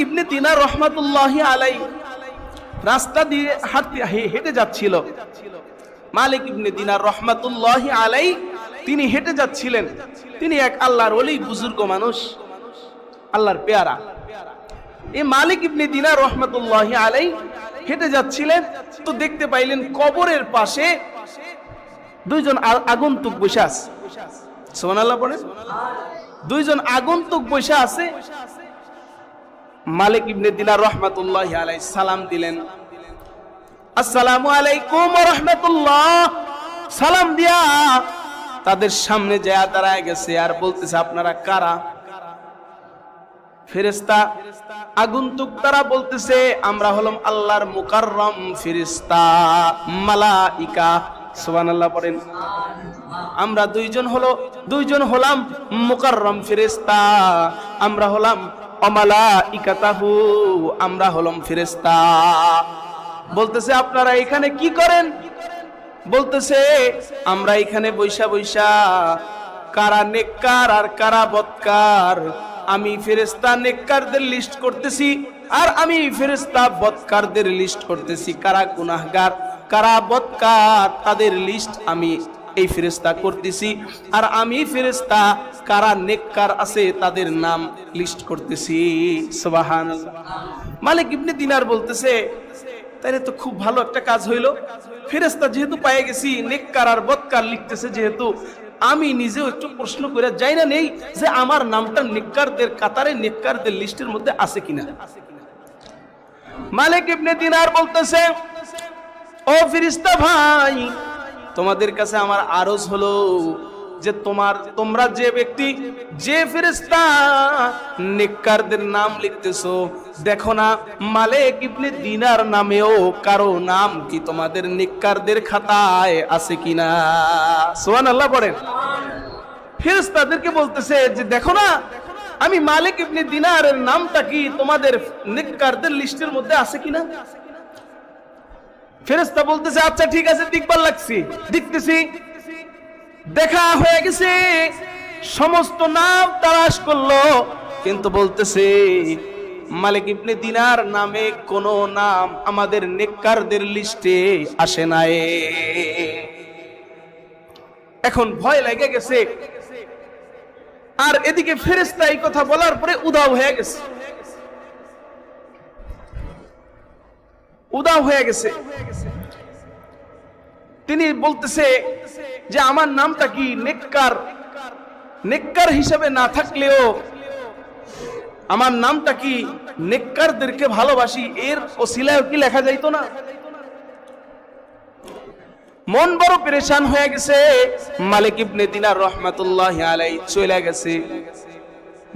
ইবনে দিনার রহমাতুল্লাহি আলাইহি রাস্তা দিয়ে হেঁটে যাচ্ছিল। মালিক ইবনে দিনার রহমাতুল্লাহি আলাইহি তিনি হেঁটে যাচ্ছিলেন। তিনি এক আল্লাহর ওলি, বুজুর্গ মানুষ, আল্লাহর পেয়ারা। এই মালিক ইবনে দিনার রহমাতুল্লাহি আলাইহি হেঁটে যাচ্ছিলেন, তো দেখতে পাইলেন কবরের পাশে দুইজন আগন্তুক বসে আছে। সুবহানাল্লাহ পড়েন। দুইজন আগন্তুক বসে আছে। মালিক ইবনে দিনার রহমাতুল্লাহি আলাইহি সালাম দিলেন, আসসালামু আলাইকুম ওয়া রাহমাতুল্লাহ। সালাম দিয়া তাদের সামনে যায় দাঁড়ায় গেছে আর বলতেছে, আপনারা কারা? ফেরেশতা আগন্তুক তারা বলতেছে, আমরা হলাম আল্লাহর মুকাররম ফেরেশতা, মালাইকা। সুবহানাল্লাহ পড়েন। আমরা দুইজন হলাম মুকাররম ফেরেশতা, আমরা হলাম অমালাইকাতাহু, আমরা হলাম ফেরেশতা। বলতেছে, আপনারা এখানে কি করেন? বলতেছে, আমরা এখানে বৈশা বৈশা কারা নেককার আর কারা বদকার, আমি ফেরেশতা নেককারদের লিস্ট করতেছি, আর আমি ফেরেশতা বদকারদের লিস্ট করতেছি। কারা গুনাহগার কারা বদকার তাদের লিস্ট আমি এই ফেরেশতা করতেছি, আর আমি ফেরেশতা কারা নেককার আছে তাদের নাম লিস্ট করতেছি। সুবহানাল্লাহ। মালিক ইবনে দিনার বলতেছে, তাইলে তো খুব ভালো একটা কাজ হইল। ফেরেশতা যেহেতু পেয়ে গেছি, নেককার আর বদকার লিখতেছে যেহেতু, আমি নিজেও একটু প্রশ্ন করে যাই না নেই যে আমার নামটা নেককারদের কাতারে, নেককারদের লিস্টের মধ্যে আছে কিনা। মালিক ইবনে দিনার বলতেছে, ও ফেরেশতা ভাই, তোমাদের কাছে আমার আরজ হলো যে তোমরা যে ব্যক্তি, যে ফেরেশতা নেককারদের নাম লিখতেছো, দেখো না মালিক ইবনে দিনার নামেও কারো নাম কি তোমাদের নেককারদের খাতায় আছে কিনা? সুবহানাল্লাহ পড়েন। ফেরেশতাদেরকে বলতেছে যে দেখো না, আমি মালিক ইবনে দিনারের নামটা কি তোমাদের নেককারদের লিস্টের মধ্যে আছে কিনা। ফেরেশতা বলতেছে, আচ্ছা ঠিক আছে, দেখবার লাগছি, দেখতেছি। দেখা হয়ে গেছে, সমস্ত নাম তালাশ করলো, কিন্তু বলতেছে মালিক ইবনে দিনার নামে কোন নাম আমাদের নেককারদের লিস্টে আসে নাই। এখন ভয় লেগে গেছে, আর এদিকে ফেরেশতা এই কথা বলার পরে উদাও হয়ে গেছে। তিনি বলতেছে যে আমার নামটা কি নেককার হিসেবে না থাকলেও আমার নামটা কি নেককারদেরকে ভালোবাসি, এর ওসিলায় কি লেখা যাইতো না? মন বড় পেরেশান হয়ে গেছে। মালিক ইবনে দিনার রহমাতুল্লাহি আলাইহি চলে গেছে,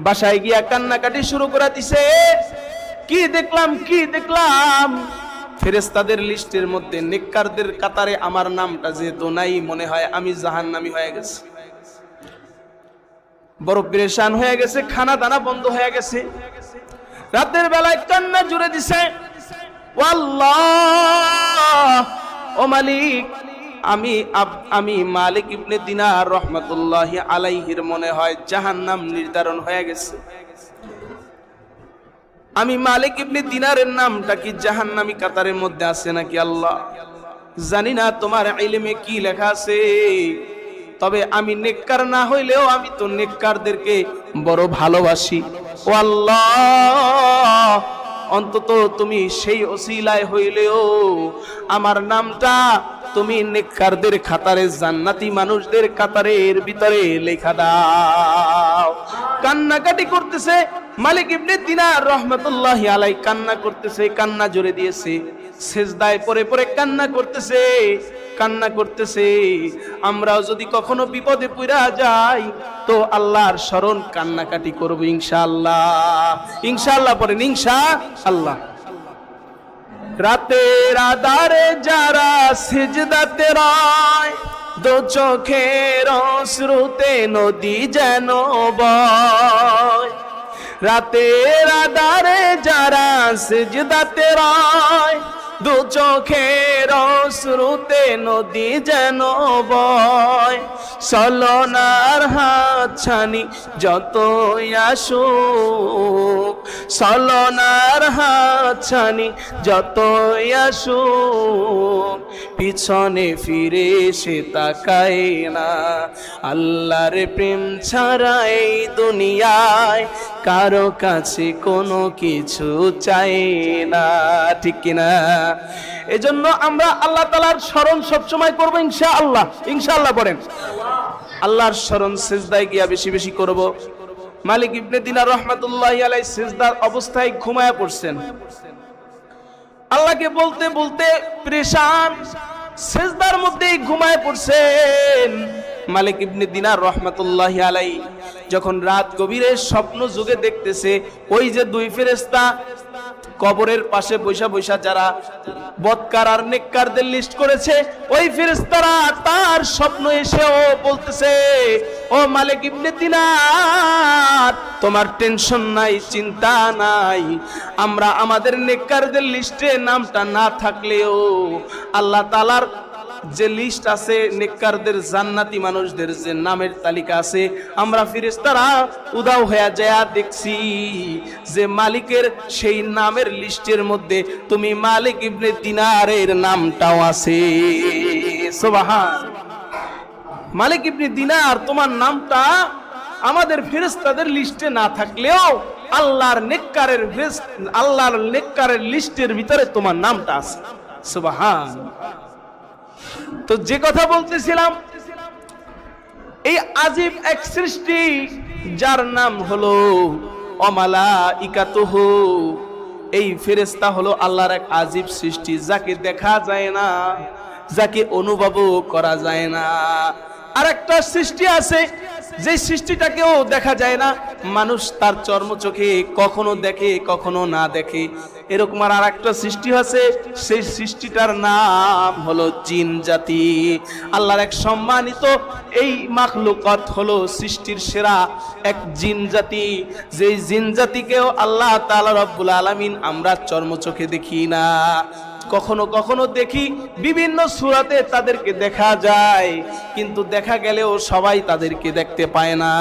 বাসায় গিয়া কান্নাকাটি শুরু করে দিছে। কি দেখলাম ফেরেশতাদের লিস্টের মধ্যে নেককারদের কাতারে আমার নামটা যেহেতু নাই, মনে হয় আমি জাহান্নামী হয়ে গেছি। বড় পেরেশান হয়ে গেছে, খানা দানা বন্ধ হয়ে গেছে। রাতের বেলায় কান্না জুড়ে দিছে, ও আল্লাহ, ও মালিক, আমি মালিক ইবনে দিনার রহমাতুল্লাহি আলাইহির মনে হয় জাহান্নাম নির্ধারণ হয়ে গেছে। আমি মালিক ইবনে দিনারের নামটা কি জাহান্নামী কাতারের মধ্যে আছে নাকি আল্লাহ জানি না, তোমার ইলমে কি লেখা আছে। তবে আমি নেককার না হইলেও আমি তো নেককারদেরকে বড় ভালোবাসি। ও আল্লাহ, অন্তত তুমি সেই ওসিলায় হইলেও আমার নামটা তুমি নেককারদের খাতারে, জান্নাতি মানুষদের কাতারের ভিতরে লেখা দাও। কান্নাকাটি করতেছে মালিক ইবনে দিনার রহমাতুল্লাহি আলাইহি, কান্না করতেছে, কান্না জোরে দিয়েছে, সেজদায় পড়ে পড়ে কান্না করতেছে। আমরাও যদি কখনো বিপদে পড়া যাই তো আল্লাহর স্মরণ কান্নাকাটি করব ইনশাআল্লাহ পড়েন ইনশাআল্লাহ। রাতের আধারে যারা সিজদাতে রয়, দো চোখের অশ্রুতে নদী যেন বয়। রাতের আধারে যারা সিজদাতে রয়, দু চোখের অশ্রুতে নদী যেন বয়। ছলনার হাতছানি যতই আসুক, ছলনার হাতছানি যতই আসুক, পিছনে ফিরে সে তাকায় না। আল্লাহর প্রেম ছাড়া এই দুনিয়ায় কারো কাছে কোনো কিছু চাই না, ঠিক কিনা? এজন্য আমরা আল্লাহ তাআলার স্মরণ সবসময় করব ইনশাআল্লাহ। ইনশাআল্লাহ পড়েন, আল্লাহর স্মরণ সিজদায় গিয়া বেশি বেশি করব। মালিক ইবনে দিনার রাহমাতুল্লাহি আলাইহি সিজদার অবস্থায় ঘুমায়া পড়ছেন, আল্লাহকে বলতে বলতে পরেশান, সিজদার মধ্যেই ঘুমায় পড়ছেন। মালিক ইবনে দিনার রাহমাতুল্লাহি আলাইহি যখন রাত গভীরে স্বপ্ন যুগে দেখতেছে ওই যে দুই ফেরেশতা কবরের পাশে বৈশা বৈশা যারা বদকার আর নেককারদের লিস্ট করেছে, ওই ফেরেশতারা তার স্বপ্ন এসেও বলতেছে, ও মালিক ইবনে দিনার, তোমার টেনশন নাই, চিন্তা নাই, আমরা আমাদের নেককারদের লিস্টে নামটা না থাকলেও আল্লাহ তাআলার যে লিস্ট আছে নেককারদের, জান্নাতি মানুষদের যে নামের তালিকা আছে, আমরা ফেরেশতারা উদাও হয়ে যায় দেখছি যে মালিকের সেই নামের লিস্টের মধ্যে তুমি মালিক ইবনে দিনারের নামটাও আছে। সুবহান, মালিক ইবনে দিনার তোমার নামটা আমাদের ফেরেশতাদের লিস্টে না থাকলেও আল্লাহর নেককারের লিস্টের ভিতরে তোমার নামটা আছে। সুবহান। তো যে কথা বলতেছিলাম, এই আজীব এক সৃষ্টি যার নাম হলো অমালাইকাতুহু, এই ফেরেশতা হলো আল্লাহর এক আজীব সৃষ্টি, যাকে দেখা যায় না, যাকে অনুভবও করা যায় না। আর একটা সৃষ্টি আছে যে সৃষ্টিটাকেও দেখা যায় না, মানুষ তার চর্মচোখে কখনো দেখে কখনো না দেখে, এরকম আর একটা সৃষ্টি আছে, সেই সৃষ্টিটার নাম হলো জিন জাতি। আল্লাহর এক সম্মানিত এই মাখলুকাত হলো সৃষ্টির সেরা এক জিন জাতি, যেই জিন জাতিকেও আল্লাহ তাআলা রব্বুল আলামিন আমরা চর্মচোখে দেখি না, কখনো কখনো দেখি, বিভিন্ন সূরাতে তাদেরকে দেখা যায়, কিন্তু দেখা গেলেও সবাই তাদেরকে দেখতে পায় না।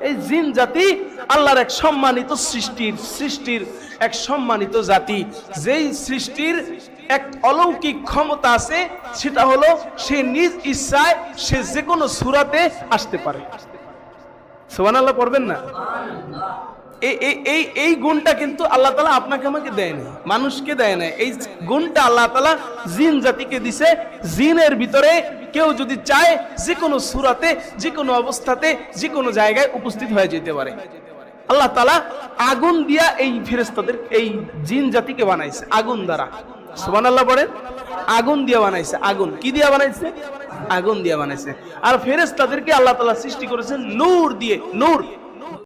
এই জিন জাতি আল্লাহর এক সম্মানিত সৃষ্টির এক সম্মানিত জাতি, যেই সৃষ্টির এক অলৌকিক ক্ষমতা আছে, সেটা হলো সে নিজ ইচ্ছায় সে যে কোনো সূরাতে আসতে পারে। সুবহানাল্লাহ পড়বেন না? এই গুণটা কিন্তু আল্লাহ তাআলা আপনাকে আমাকে দেয় না, মানুষকে দেয় না। এই গুণটা আল্লাহ তাআলা জিন জাতিকে দিছে। জিনের ভিতরে কেউ যদি চায় যে কোনো সূরাতে, যে কোনো অবস্থাতে, যে কোনো জায়গায় উপস্থিত হয়ে যেতে পারে। আল্লাহ তাআলা আগুন দিয়া এই ফেরেশতাদের, এই জিন জাতিকে বানাইছে আগুন দ্বারা। সুবহানাল্লাহ পড়েন, আগুন দিয়ে বানাইছে। আগুন কি দিয়ে বানাইছে? আগুন দিয়ে বানাইছে। আর ফেরেশতাদেরকে আল্লাহ তাআলা সৃষ্টি করেছেন নূর দিয়ে। নূর